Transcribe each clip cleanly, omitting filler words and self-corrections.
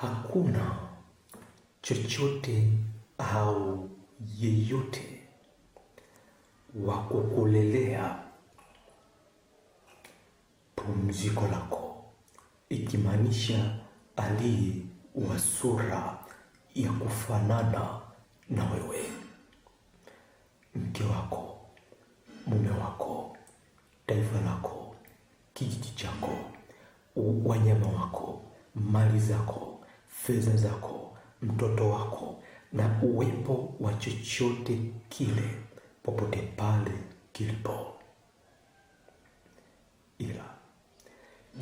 Hakuna chochote au yeyote wa kukulelea pumziko lako, ikimaanisha aliye wa sura ya kufanana na wewe. Mke wako, mume wako, taifa lako, kijiji chako, wanyama wako, mali zako, fedha zako, mtoto wako, na uwepo wa chochote kile popote pale kilipo. Ila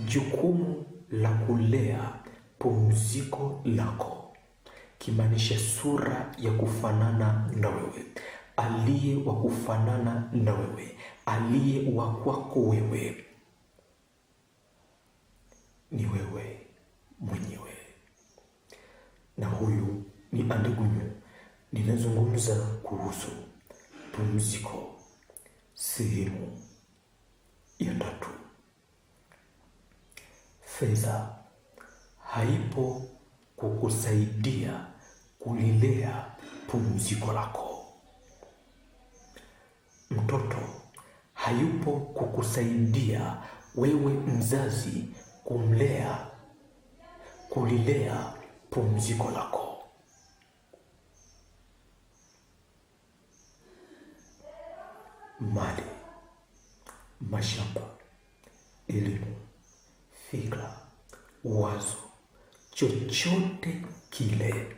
jukumu la kulea pumziko lako, kimaanisha sura ya kufanana na wewe, aliye wa kufanana na wewe, aliye wa kwako wewe, ni wewe mwenyewe. Na huyu ni Andegunyu. Ninazungumza kuhusu pumziko sehemu ya 3. Fedha haipo kukusaidia kulilea pumziko lako. Mtoto hayupo kukusaidia wewe mzazi kulilea pumziko lako. Mali, mashamba, elimu, fikra, wazo, chochote kile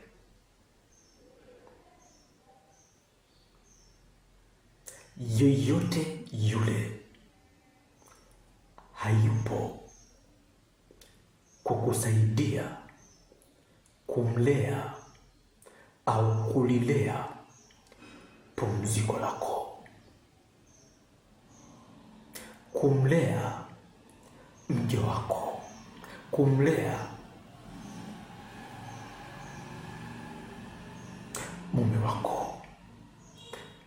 yoyote yule hayupo kukusaidia kumlea au kulilea pumziko lako. Kumlea mke wako, kumlea mume wako,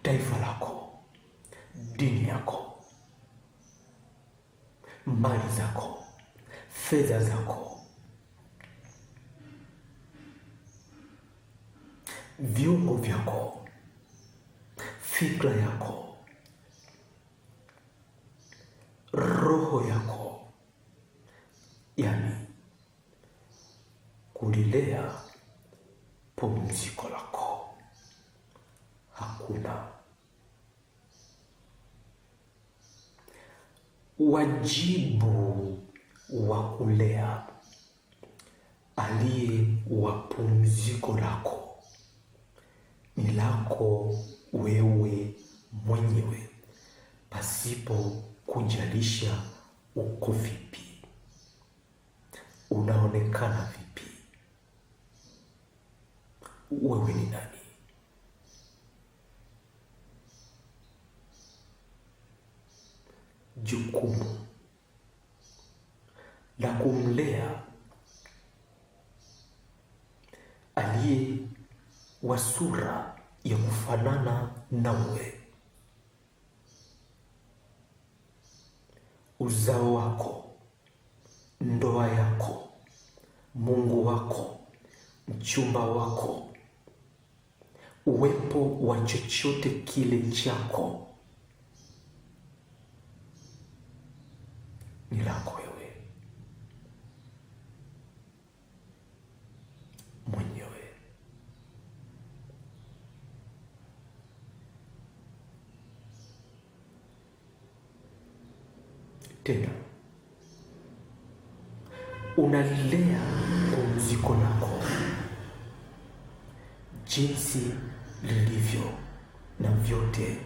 taifa lako, dini yako, mali zako, fedha zako, viungo vyako, fikra yako, roho yako, yani kulilea pumziko lako. Hakuna wajibu wa kulea aliye wa pumziko lako, ni lako wewe mwenyewe, pasipo kujalisha uko vipi, unaonekana vipi, wewe ni nani. Jukumu la kumlea aliye wa sura ya kufanana nawe, uzao wako, ndoa yako, Mungu wako, mchumba wako, uwepo wa chochote kile chako, ni lako wewe mwenyewe. Tena unalilea pumziko lako jinsi lilivyo na vyote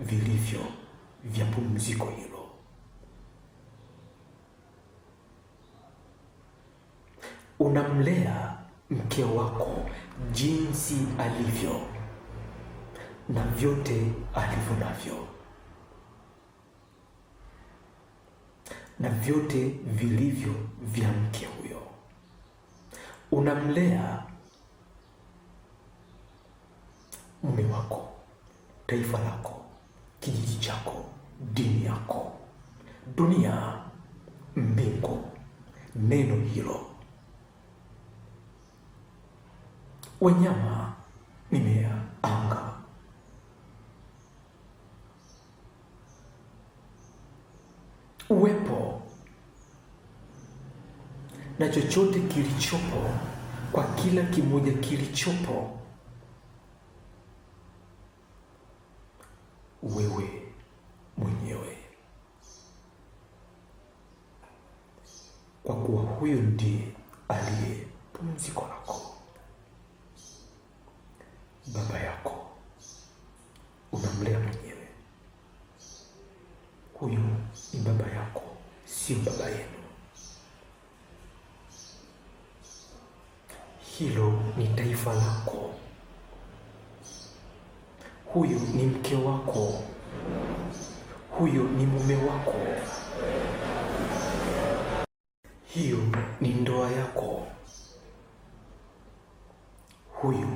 vilivyo vya pumziko hilo. Unamlea mke wako jinsi alivyo na vyote alivyo navyo, na vyote vilivyo vya mke huyo. Unamlea mume wako, taifa lako, kijiji chako, dini yako, dunia, mbingu, neno hilo. wanyama, mimea, anga. Uwepo na chochote kilichopo, kwa kila kimoja kilichopo, wewe mwenyewe, kwa kuwa huyo ndiye aliye pumziko lako. Baba yako unamlea mwenyewe. Huyo ni baba yako, sio baba yenu. Hilo ni taifa lako. Huyo ni mke wako. Huyo ni mume wako. Hiyo ni ndoa yako. Huyo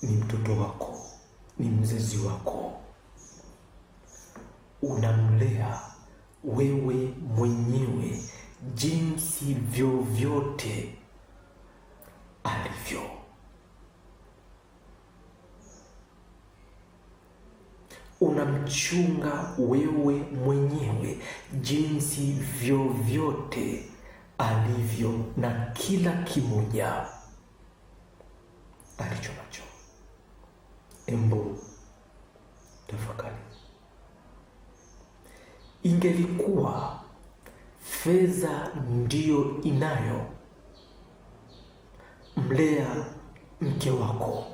ni mtoto wako, ni mzazi wako. Unamlea wewe mwenyewe jinsi vyovyote alivyo. Unamchunga wewe mwenyewe jinsi vyovyote alivyo, na kila kimoja alicho nacho. Embu tafakari. Ingelikuwa fedha ndiyo inayo mlea mke wako,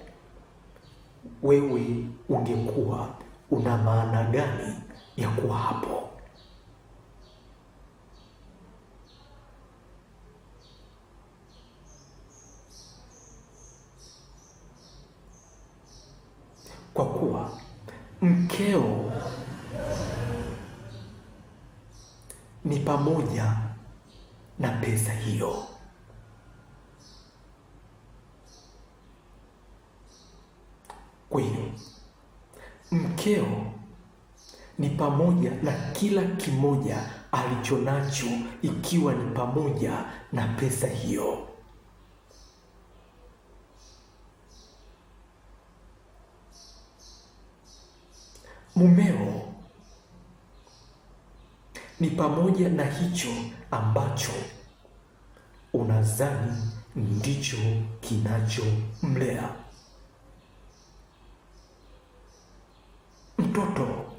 wewe ungekuwa una maana gani ya kuwa hapo? Kwa kuwa mkeo ni pamoja na pesa hiyo. Kwa hiyo mkeo ni pamoja na kila kimoja alichonacho, ikiwa ni pamoja na pesa hiyo. Mumeo ni pamoja na hicho ambacho unadhani ndicho kinachomlea. Mtoto,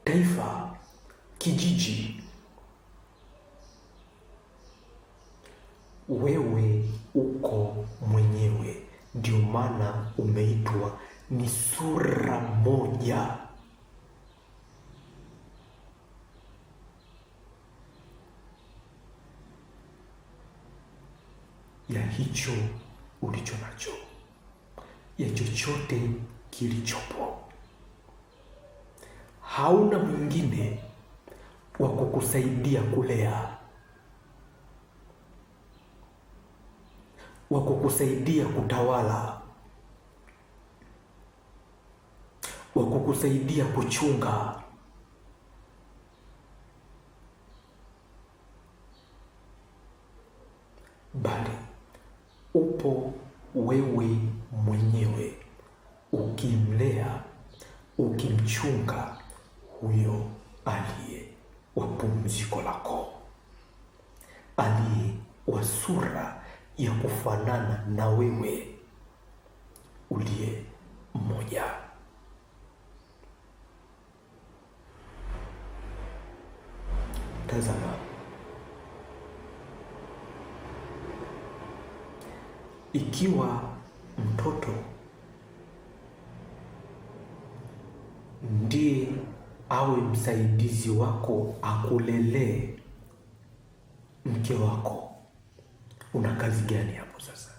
taifa, kijiji, wewe uko mwenyewe. Ndio maana umeitwa ni sura moja ya hicho ulicho nacho, ya chochote kilichopo. Hauna mwingine wa kukusaidia kulea, wa kukusaidia kutawala, wa kukusaidia kuchunga. Bali upo wewe mwenyewe, ukimlea, ukimchunga huyo aliye wa pumziko lako, aliye wa sura ya kufanana na wewe uliye mmoja. Tazama, ikiwa mtoto ndiye awe msaidizi wako, akulelee mke wako, una kazi gani hapo sasa?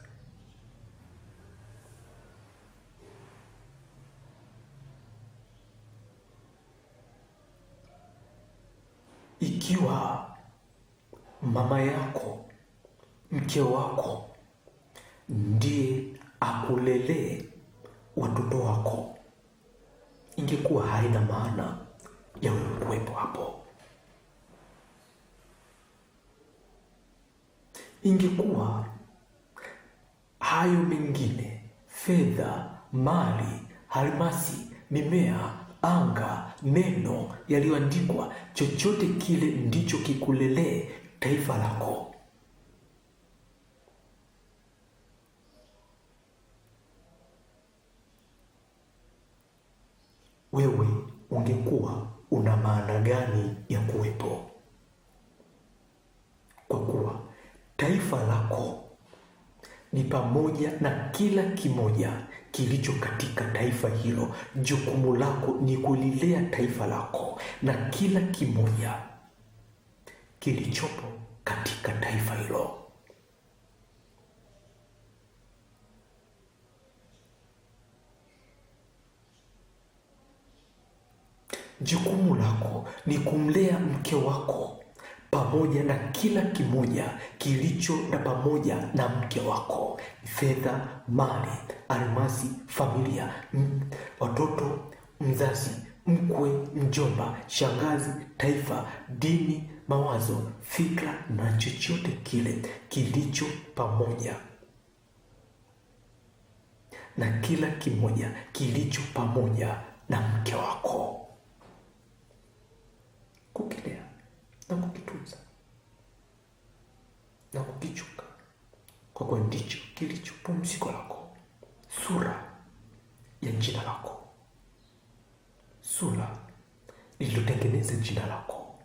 Ikiwa mama yako, mke wako ndiye akulelee watoto wako, ingekuwa haina maana ya wewe kuwepo hapo. Ingekuwa hayo mengine, fedha, mali, almasi, mimea, anga, neno yaliyoandikwa, chochote kile ndicho kikulelee taifa lako. Wewe ungekuwa una maana gani ya kuwepo? Kwa kuwa taifa lako ni pamoja na kila kimoja kilicho katika taifa hilo. Jukumu lako ni kulilea taifa lako na kila kimoja kilichopo katika taifa hilo. Jukumu lako ni kumlea mke wako pamoja na kila kimoja kilicho na pamoja na mke wako: fedha, mali, almasi, familia, watoto, mzazi, mkwe, mjomba, shangazi, taifa, dini, mawazo, fikra na chochote kile kilicho pamoja na kila kimoja kilicho pamoja na mke wako. Kukilea na kukitunza na kukichunga, kwa kuwa ndicho kilicho pumziko lako, sura ya jina lako, sura lililotengeneza jina lako.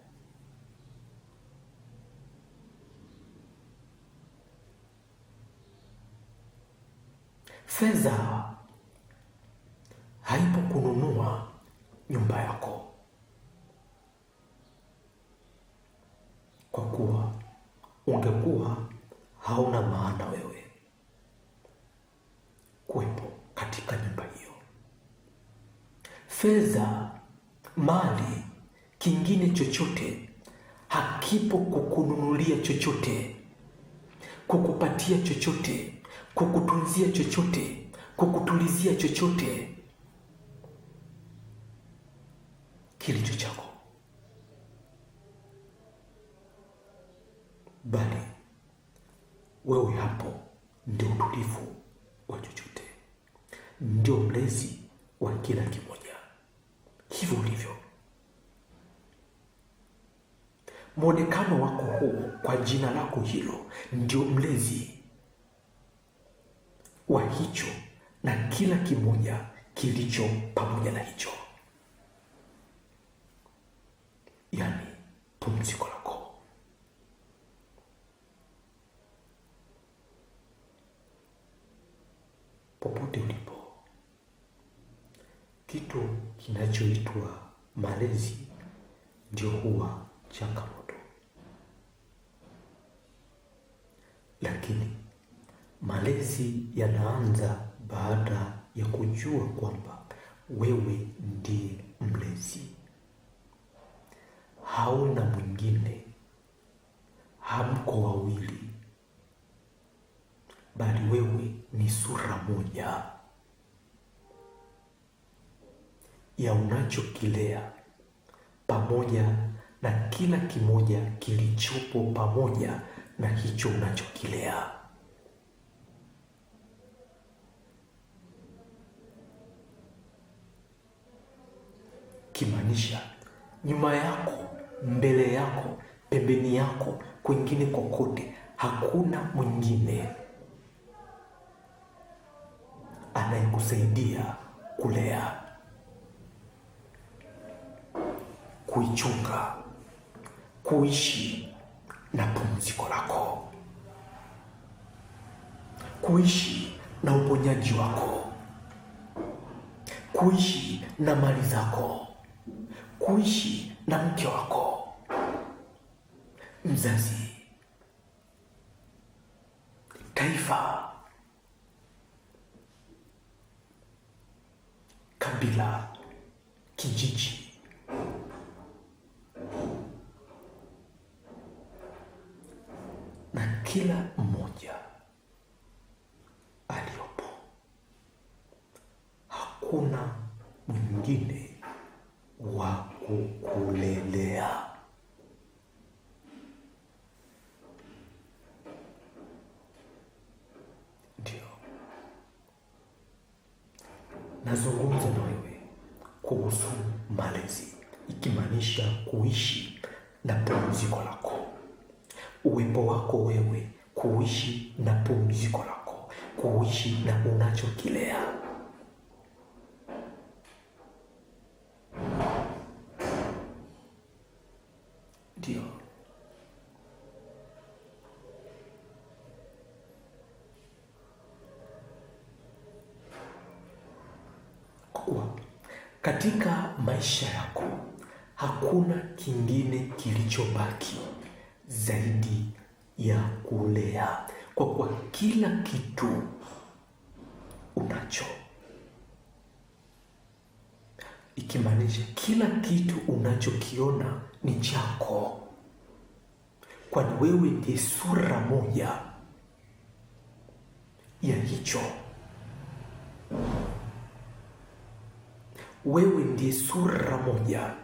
Fedha haipo kununua nyumba yako, kwa kuwa ungekuwa hauna maana wewe kuwepo katika nyumba hiyo. Fedha, mali, kingine chochote hakipo kukununulia chochote, kukupatia chochote, kukutunzia chochote, kukutulizia chochote kilicho chako, bali wewe hapo ndio utulivu wa chochote, ndio mlezi wa kila kimoja. Hivyo ulivyo, mwonekano wako huu kwa jina lako hilo ndio mlezi wa hicho na kila kimoja kilicho pamoja na hicho, yaani pumziko lako. Popote ulipo, kitu kinachoitwa malezi ndio huwa changamoto, lakini malezi yanaanza baada ya kujua kwamba wewe ndiye mlezi, hauna mwingine, hamko wawili, bali wewe ni sura moja ya unachokilea pamoja na kila kimoja kilichopo pamoja na hicho unachokilea. Kimaanisha nyuma yako, mbele yako, pembeni yako, kwingine kokote, hakuna mwingine anayekusaidia kulea, kuichunga, kuishi na pumziko lako, kuishi na uponyaji wako, kuishi na mali zako, kuishi na mke wako, mzazi, taifa, kabila, kijiji, na kila mmoja aliyopo. Hakuna mwingine wa kukulelea. Ndio nazungumza na wewe kuhusu malezi, ikimaanisha kuishi na pumziko lako, uwepo wako wewe, kuishi na pumziko lako, kuishi na unachokilea. Ndio kuwa katika maisha yako hakuna kingine kilichobaki zaidi ya kulea, kwa kuwa kila kitu unacho, ikimaanisha kila kitu unachokiona ni chako, kwani wewe ndiye sura moja ya hicho. Wewe ndiye sura moja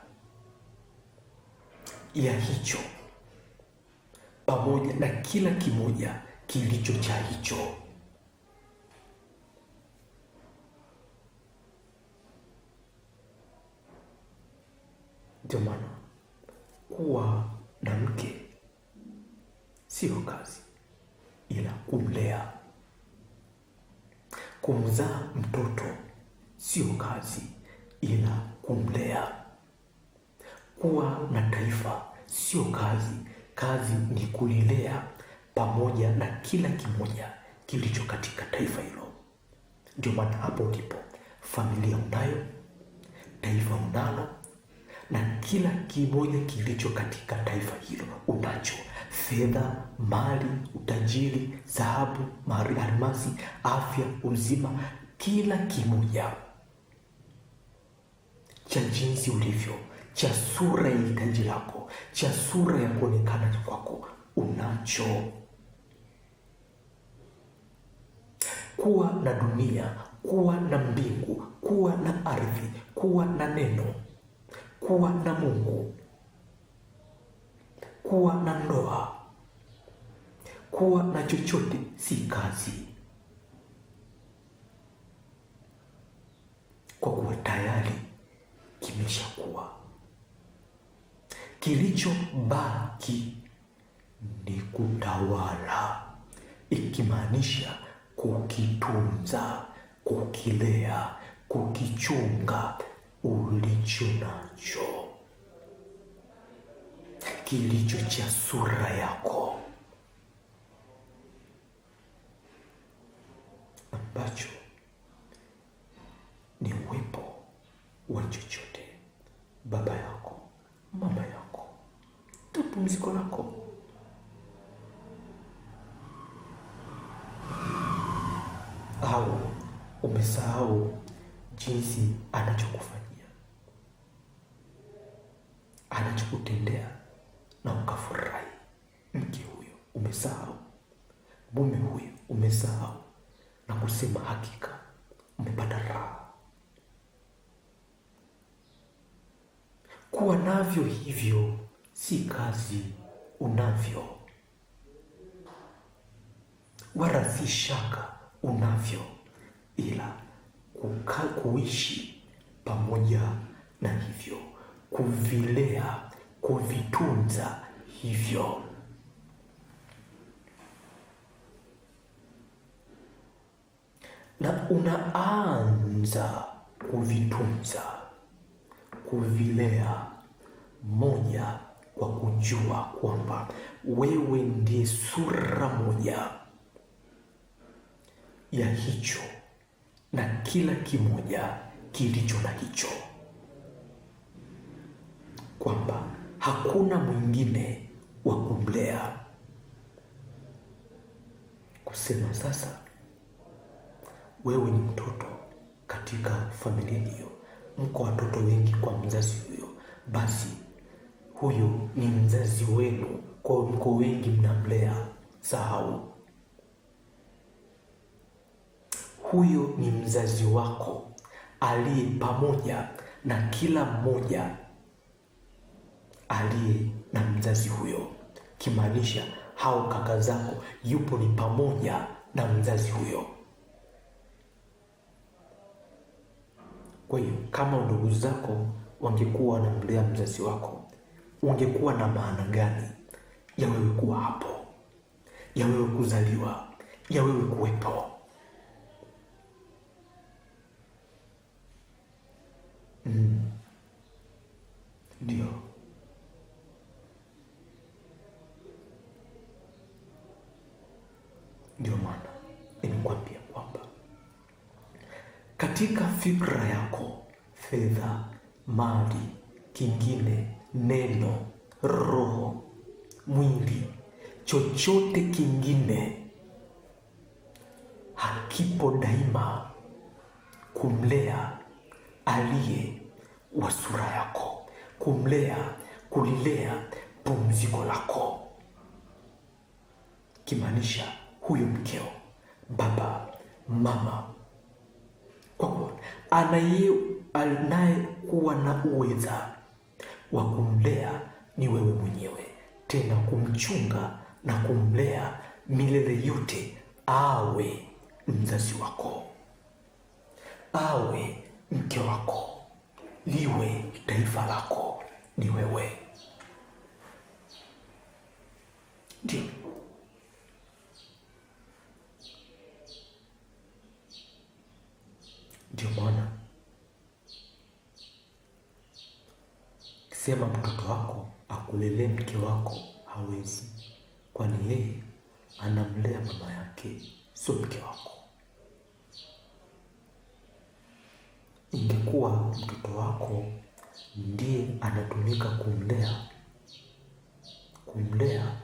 ya hicho, pamoja na kila kimoja kilicho cha hicho. Ndio maana kuwa na mke sio kazi, ila kumlea. Kumzaa mtoto sio kazi, ila kumlea. Kuwa na taifa sio kazi, kazi ni kulilea pamoja na kila kimoja kilicho katika taifa hilo. Ndio maana hapo ndipo familia unayo, taifa unalo, na kila kimoja kilicho katika taifa hilo unacho: fedha, mali, utajiri, dhahabu, almasi, afya, uzima, kila kimoja cha jinsi ulivyo, cha sura ya hitaji lako, cha sura ya kuonekana kwako unacho. Kuwa na dunia, kuwa na mbingu, kuwa na ardhi, kuwa na neno, kuwa na Mungu, kuwa na ndoa, kuwa na chochote si kazi, kwa kuwa tayari kimeshakuwa. Kilichobaki ni kutawala, ikimaanisha kukitunza, kukilea, kukichunga ulicho nacho, kilicho cha sura yako, ambacho ni uwepo wa chochote, baba yako, mama yako, ndio pumziko lako. Au umesahau jinsi anachokufanyia, anachokutendea na ukafurahi? Mke huyo umesahau, mume huyo umesahau, na kusema hakika umepata raha. Kuwa navyo hivyo si kazi, unavyo, wala si shaka unavyo, ila kuishi pamoja na hivyo, kuvilea, kuvitunza hivyo. Na unaanza kuvitunza, kuvilea, moja, kwa kujua kwamba wewe ndiye sura moja ya hicho na kila kimoja kilicho na hicho, kwamba hakuna mwingine wa kumlea. Kusema sasa wewe ni mtoto katika familia hiyo, mko watoto wengi kwa mzazi huyo, basi huyo ni mzazi wenu, kwa mko wengi mnamlea. Sahau, huyo ni mzazi wako aliye pamoja na kila mmoja aliye na mzazi huyo, kimaanisha hao kaka zako yupo ni pamoja na mzazi huyo. Kwa hiyo kama ndugu zako wangekuwa wanamlea mzazi wako, ungekuwa na maana gani ya wewe kuwa hapo, ya wewe kuzaliwa, ya wewe kuwepo? Ndio maana nimekuambia kwamba katika fikra yako, fedha, mali, kingine, neno, roho, mwili, chochote kingine hakipo daima kumlea aliye wa sura yako, kulilea pumziko lako, kimaanisha huyo mkeo, baba, mama, kwa kuwa anayekuwa na uweza wa kumlea ni wewe mwenyewe, tena kumchunga na kumlea milele yote, awe mzazi wako, awe mke wako, liwe taifa lako, ni wewe. Ndio maana sema mtoto wako akulelee mke wako, hawezi, kwani yeye anamlea mama yake, sio mke wako. Ingekuwa mtoto wako ndiye anatumika kumlea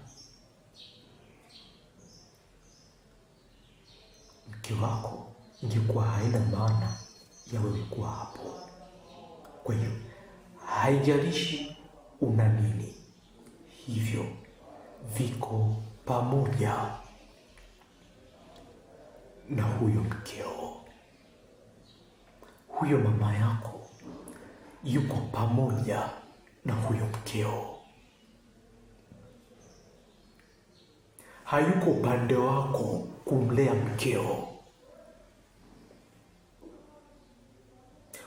mke wako, ingekuwa haina maana ya wewe kuwa hapo. Kwa hiyo haijalishi una nini, hivyo viko pamoja na huyo mkeo. Huyo mama yako yuko pamoja na huyo mkeo, hayuko upande wako kumlea mkeo,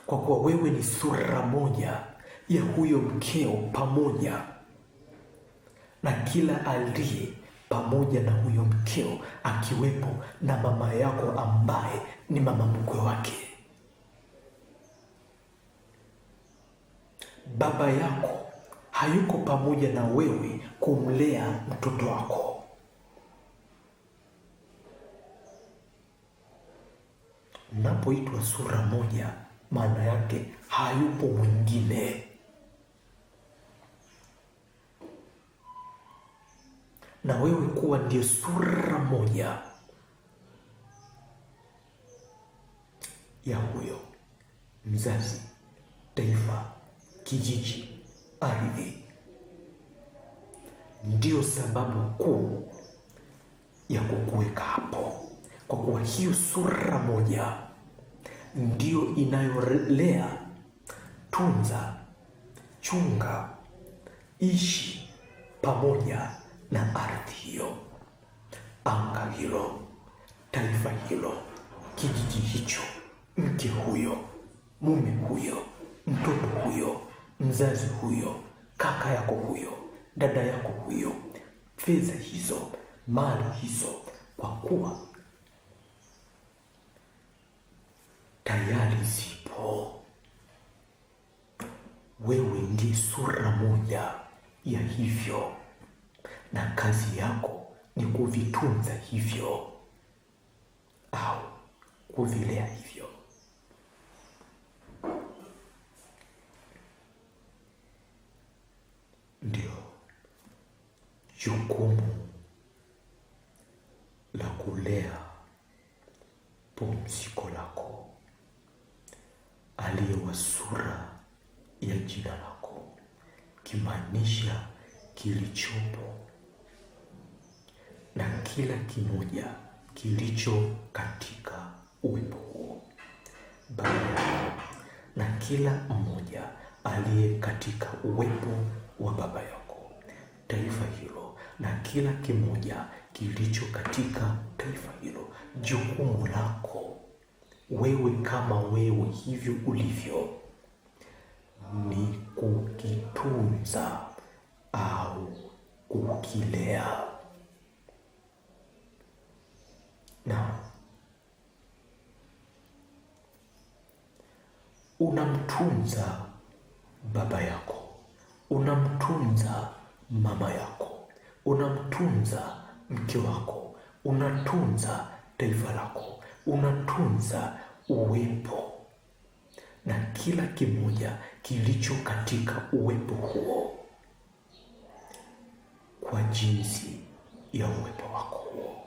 kwa kuwa wewe ni sura moja ya huyo mkeo, pamoja na kila aliye pamoja na huyo mkeo, akiwepo na mama yako ambaye ni mama mkwe wake. Baba yako hayuko pamoja na wewe kumlea mtoto wako. Unapoitwa sura moja, maana yake hayupo mwingine, na wewe kuwa ndio sura moja ya huyo mzazi, taifa, kijiji, ardhi. Ndio sababu kuu ya kukuweka hapo, kwa kuwa hiyo sura moja ndio inayolea, tunza, chunga, ishi pamoja na ardhi hiyo, anga hilo, taifa hilo, kijiji hicho, mke huyo, mume huyo, mtoto huyo, mzazi huyo, kaka yako huyo, dada yako huyo, fedha hizo, mali hizo, kwa kuwa tayari zipo. Wewe ndiye sura moja ya hivyo, na kazi yako ni kuvitunza hivyo au kuvilea hivyo. Ndio jukumu la kulea pumziko lako, aliye wa sura ya jina lako, kimaanisha kilichopo na kila kimoja kilicho katika uwepo huo, Baba yako, na kila mmoja aliye katika uwepo wa baba yako, taifa hilo, na kila kimoja kilicho katika taifa hilo. Jukumu lako wewe kama wewe hivyo ulivyo ni kukitunza au kukilea. Na unamtunza baba yako, unamtunza mama yako, unamtunza mke wako, unatunza taifa lako, unatunza uwepo na kila kimoja kilicho katika uwepo huo kwa jinsi ya uwepo wako huo.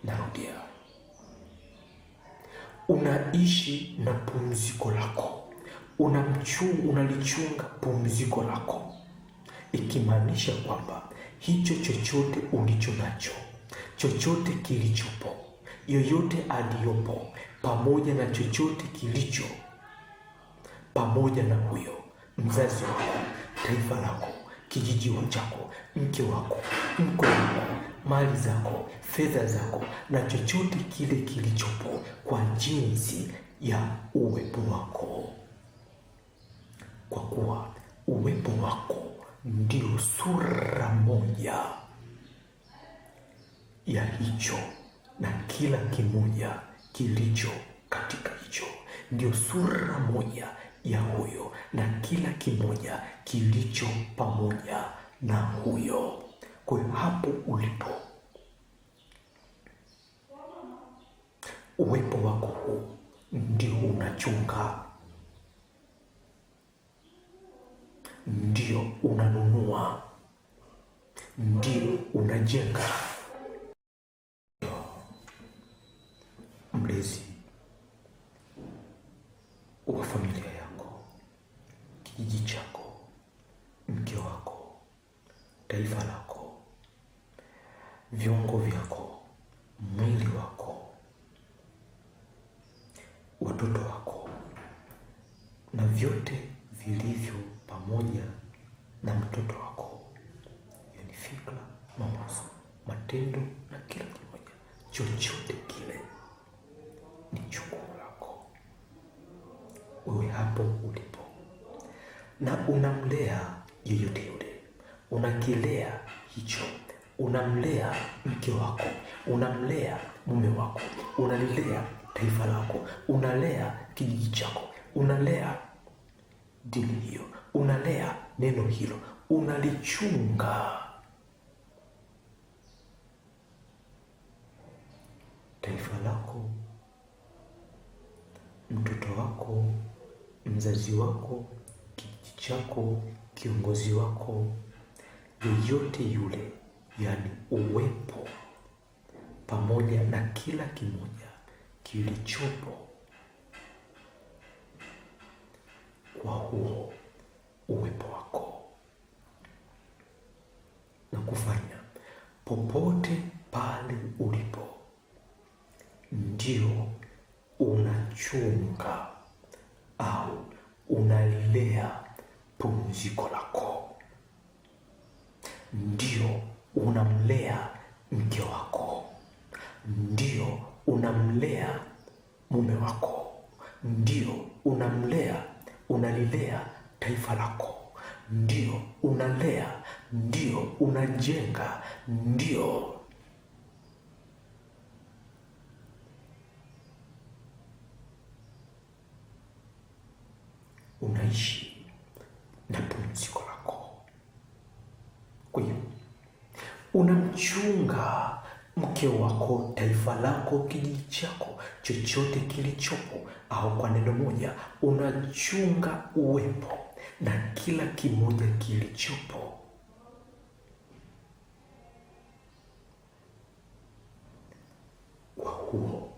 Narudia, unaishi na pumziko lako, unalichunga pumziko lako, ikimaanisha kwamba hicho chochote ulicho nacho, chochote kilichopo, yoyote aliyopo, pamoja na chochote kilicho pamoja na huyo mzazi wako, taifa lako, kijiji chako, mke wako, mkwe wako, mali zako, fedha zako, na chochote kile kilichopo kwa jinsi ya uwepo wako, kwa kuwa uwepo wako ndio sura moja ya hicho na kila kimoja kilicho katika hicho, ndio sura moja ya huyo na kila kimoja kilicho pamoja na huyo. Kwa hiyo hapo ulipo, uwepo wako huu ndio unachunga, ndio unanunua, ndio unajenga. Mlezi wa familia yako, kijiji chako, mke wako, taifa lako, viungo vyako, mwili wako, watoto wako na vyote vilivyo pamoja na mtoto wako, yani fikra, mawazo, matendo na kila kimoja, chochote kile ni jukumu lako wewe hapo ulipo, na unamlea yeyote yule, unakilea hicho, unamlea mke wako, unamlea mume wako, unalilea taifa lako, unalea kijiji chako, unalea dini hiyo, unalea neno hilo, unalichunga taifa lako, mtoto wako, mzazi wako, kijiji chako, kiongozi wako, yeyote yule, yani uwepo pamoja na kila kimoja kilichopo kwa huo uwepo wako, na kufanya popote pale ulipo ndio unachunga au unalilea pumziko lako, ndio unamlea mke wako, ndio unamlea mume wako, ndio unalilea taifa lako, ndio unalea, ndio unajenga, ndio unaishi na pumziko lako. Kwa hiyo unamchunga mke wako, taifa lako, kijiji chako, chochote kilichopo, au kwa neno moja unachunga uwepo na kila kimoja kilichopo kwa huo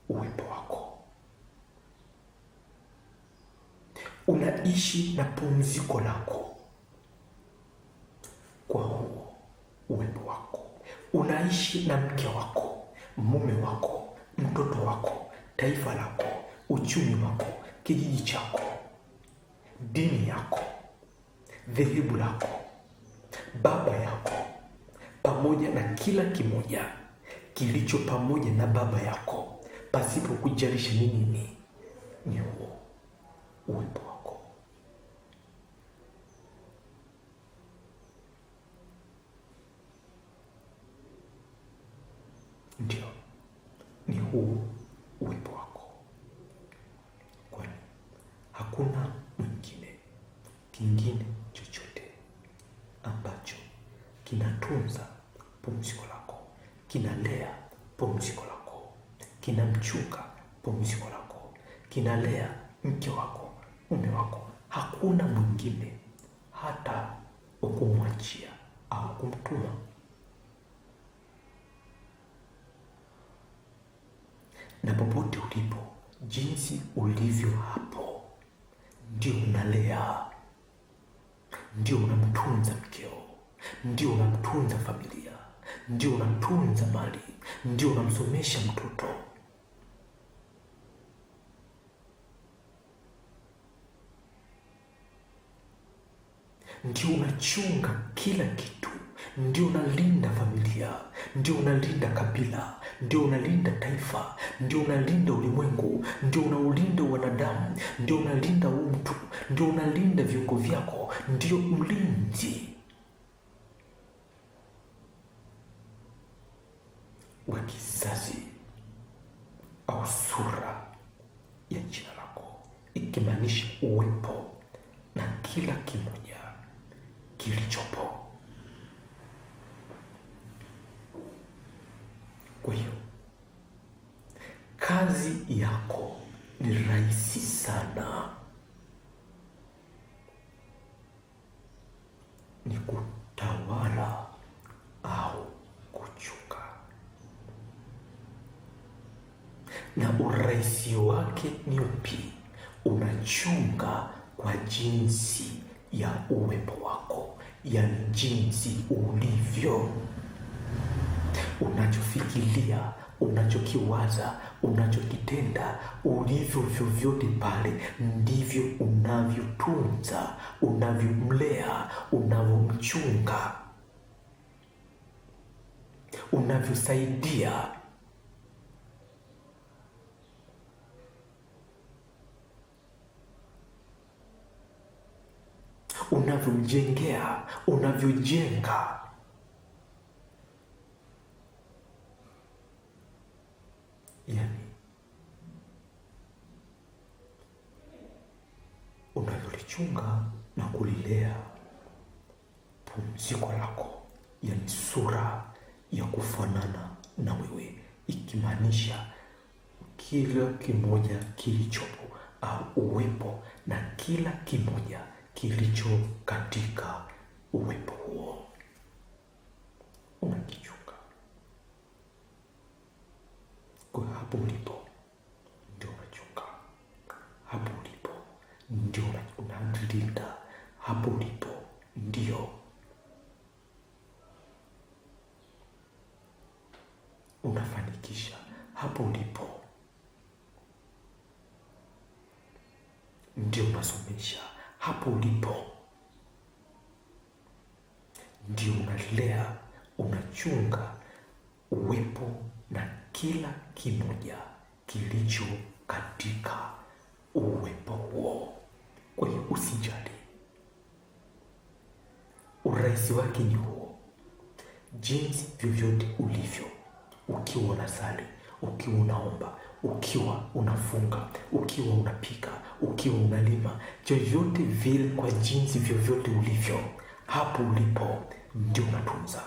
uwepo wako. Unaishi na pumziko lako kwa huo uwepo wako. Unaishi na mke wako, mume wako, mtoto wako, taifa lako, uchumi wako, kijiji chako, dini yako, dhehebu lako, baba yako, pamoja na kila kimoja kilicho pamoja na baba yako, pasipo kujalisha ni nini, ni huo uwepo wako. Ndio, ni huu uwepo wako, kwani hakuna mwingine kingine chochote ambacho kinatunza pumziko lako, kinalea pumziko lako, kinamchunga pumziko lako, kinalea mke wako, mume wako. Hakuna mwingine hata ukumwachia au kumtuma. Na popote ulipo, jinsi ulivyo hapo, ndio unalea, ndio unamtunza mkeo, ndio unamtunza familia, ndio unamtunza mali, ndio unamsomesha mtoto. Ndio unachunga kila kitu, ndio unalinda familia, ndio unalinda kabila, ndio unalinda taifa, ndio unalinda ulimwengu, ndio unaulinda wanadamu, ndio unalinda mtu, ndio unalinda viungo vyako, ndio mlinzi wa kizazi au sura ya jina lako, ikimaanisha uwepo na kila kimoja kilichopo. Kwa hiyo kazi yako ni rahisi sana, ni kutawala au kuchunga. Na urahisi wake ni upi? Unachunga kwa jinsi ya uwepo wako, yani jinsi ulivyo. Unachofikiria, unachokiwaza, unachokitenda, ulivyo vyovyote pale, ndivyo unavyotunza, unavyomlea, unavyomchunga, unavyosaidia. Unavyomjengea, unavyojenga. Yani unavyolichunga na kulilea pumziko lako, yani sura ya kufanana na wewe, ikimaanisha kila kimoja kilichopo au uwepo na kila kimoja kilicho katika uwepo huo unakichunga. Kwa hapo ulipo ndio unachunga, hapo ulipo ndio unalinda, hapo ulipo ndio unafanikisha, hapo ulipo ndio unasomesha, hapo ulipo ndio unalea, unachunga uwepo na kila kimoja kilicho katika uwepo huo. Kwa hiyo usijali, urahisi wake ni huo. Jinsi vyovyote ulivyo, ukiwa unasali, ukiwa unaomba, ukiwa unafunga, ukiwa unapika, ukiwa unalima, vyovyote vile, kwa jinsi vyovyote ulivyo, hapo ulipo ndio unatunza,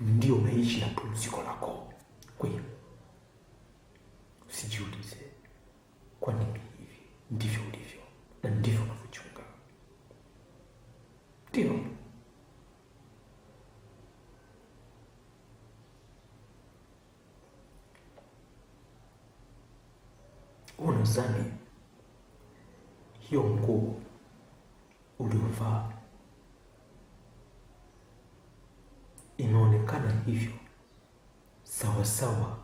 ndio unaishi na pumziko lako. Kwa hiyo usijiulize kwa nini hivi. Ndivyo ulivyo na ndivyo unavyochunga. Ndio unadhani hiyo nguo uliovaa inaonekana hivyo sawasawa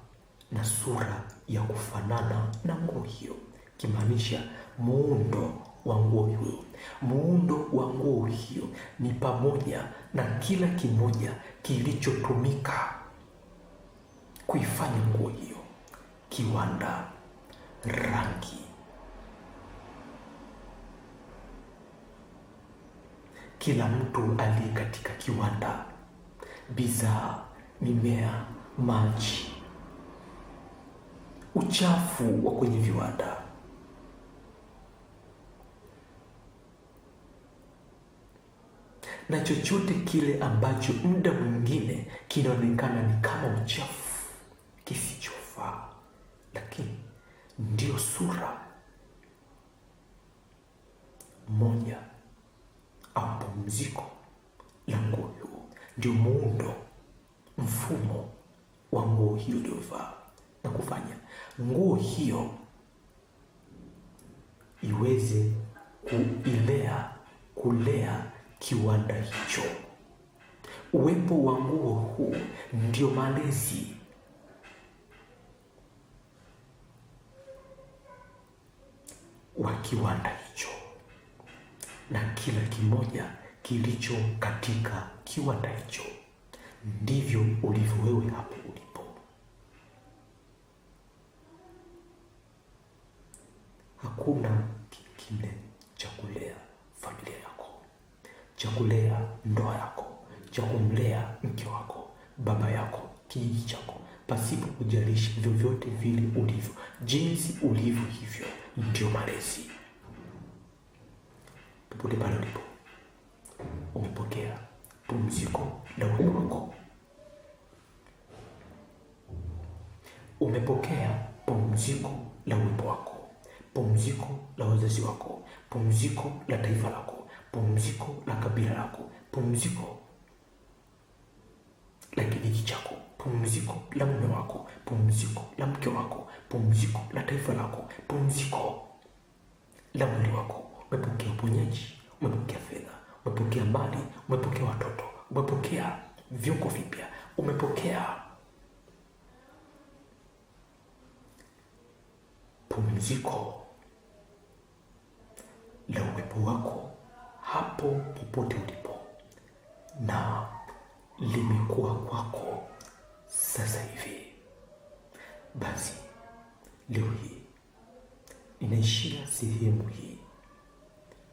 na sura ya kufanana na nguo hiyo, kimaanisha muundo wa nguo hiyo. Muundo wa nguo hiyo ni pamoja na kila kimoja kilichotumika kuifanya nguo hiyo kiwanda, rangi, kila mtu aliye katika kiwanda, bidhaa, mimea, maji, uchafu wa kwenye viwanda, na chochote kile ambacho muda mwingine kinaonekana ni kama uchafu kisichofaa, lakini ndio sura moja au pumziko la nguo hiyo, ndio muundo, mfumo wa nguo hiyo iliyovaa na kufanya nguo hiyo iweze kulea kiwanda hicho. Uwepo wa nguo huu ndio malezi wa kiwanda hicho, na kila kimoja kilicho katika kiwanda hicho ndivyo ulivyo wewe hapo ulipo. Hakuna kingine cha kulea familia yako, cha kulea ndoa yako, cha kumlea mke wako, baba yako, kijiji chako, pasipo kujalisha vyovyote vile ulivyo. Jinsi ulivyo hivyo ndio malezi. Popote pale ulipo, umepokea pumziko la uwepo wako. Umepokea pumziko la uwepo wako, pumziko la wazazi wako, pumziko la taifa lako, pumziko la kabila lako, pumziko la kijiji chako, pumziko la mume wako, pumziko la mke wako, pumziko la taifa lako, pumziko la mwili wako. Umepokea uponyaji, umepokea fedha, umepokea mali, umepokea watoto, umepokea viungo vipya, umepokea pumziko la uwepo wako hapo popote ulipo, na limekuwa kwako sasa hivi. Basi leo hii ninaishia sehemu hii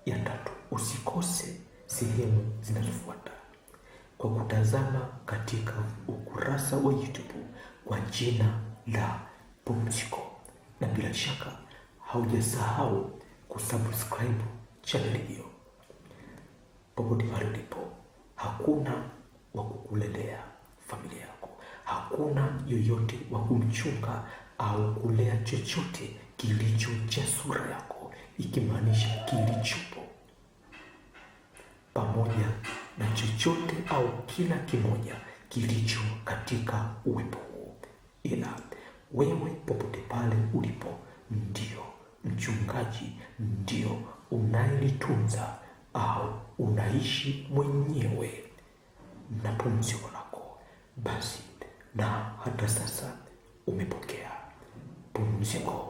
ya 3. Usikose sehemu zinazofuata kwa kutazama katika ukurasa wa YouTube kwa jina la Pumziko, na bila shaka haujasahau kusubscribe channel hiyo. Popote pale ulipo, hakuna wa kukulelea familia yako, hakuna yoyote wa kumchunga au kulea chochote kilicho cha sura yako, ikimaanisha kilichopo, pamoja na chochote au kila kimoja kilicho katika uwepo huu, ila wewe popote pale ulipo ndio mchungaji, ndio unayelitunza au unaishi mwenyewe na pumziko lako. Basi na hata sasa umepokea pumziko